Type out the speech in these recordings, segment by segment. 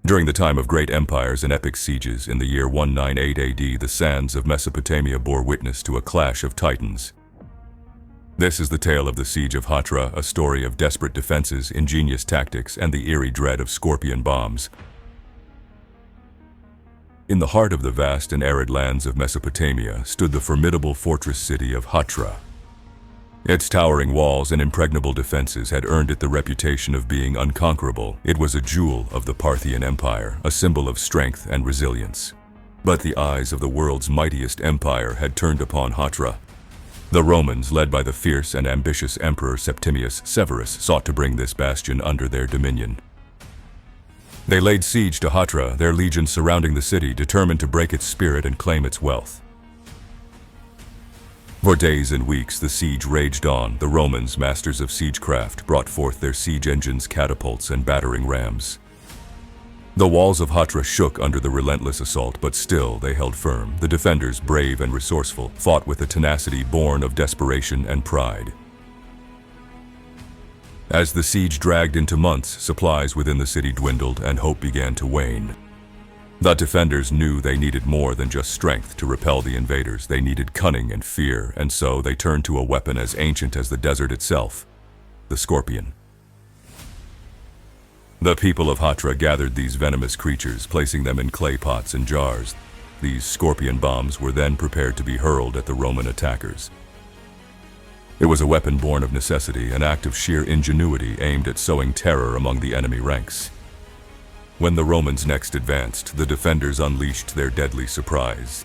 During the time of great empires and epic sieges in the year 198 AD, the sands of Mesopotamia bore witness to a clash of titans. This is the tale of the Siege of Hatra, a story of desperate defenses, ingenious tactics, and the eerie dread of scorpion bombs. In the heart of the vast and arid lands of Mesopotamia stood the formidable fortress city of Hatra. Its towering walls and impregnable defenses had earned it the reputation of being unconquerable. It was a jewel of the Parthian Empire, a symbol of strength and resilience. But the eyes of the world's mightiest empire had turned upon Hatra. The Romans, led by the fierce and ambitious Emperor Septimius Severus, sought to bring this bastion under their dominion. They laid siege to Hatra, their legions surrounding the city, determined to break its spirit and claim its wealth. For days and weeks, the siege raged on. The Romans, masters of siegecraft, brought forth their siege engines, catapults, and battering rams. The walls of Hatra shook under the relentless assault, but still they held firm. The defenders, brave and resourceful, fought with a tenacity born of desperation and pride. As the siege dragged into months, supplies within the city dwindled and hope began to wane. The defenders knew they needed more than just strength to repel the invaders. They needed cunning and fear, and so they turned to a weapon as ancient as the desert itself, the scorpion. The people of Hatra gathered these venomous creatures, placing them in clay pots and jars. These scorpion bombs were then prepared to be hurled at the Roman attackers. It was a weapon born of necessity, an act of sheer ingenuity aimed at sowing terror among the enemy ranks. When the Romans next advanced, the defenders unleashed their deadly surprise.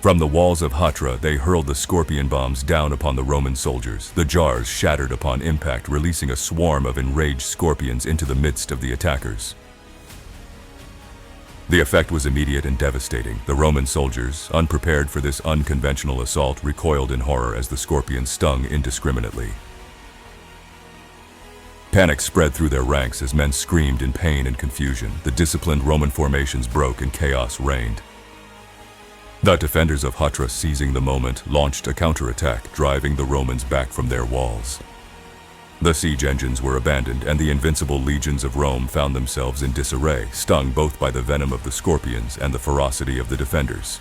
From the walls of Hatra, they hurled the scorpion bombs down upon the Roman soldiers. The jars shattered upon impact, releasing a swarm of enraged scorpions into the midst of the attackers. The effect was immediate and devastating. The Roman soldiers, unprepared for this unconventional assault, recoiled in horror as the scorpions stung indiscriminately. Panic spread through their ranks as men screamed in pain and confusion. The disciplined Roman formations broke and chaos reigned. The defenders of Hatra, seizing the moment, launched a counterattack, driving the Romans back from their walls. The siege engines were abandoned, and the invincible legions of Rome found themselves in disarray, stung both by the venom of the scorpions and the ferocity of the defenders.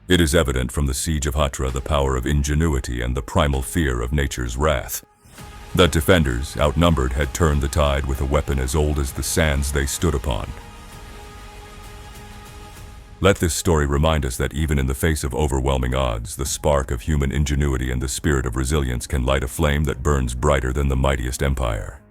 It is evident from the siege of Hatra the power of ingenuity and the primal fear of nature's wrath. The defenders, outnumbered, had turned the tide with a weapon as old as the sands they stood upon. Let this story remind us that even in the face of overwhelming odds, the spark of human ingenuity and the spirit of resilience can light a flame that burns brighter than the mightiest empire.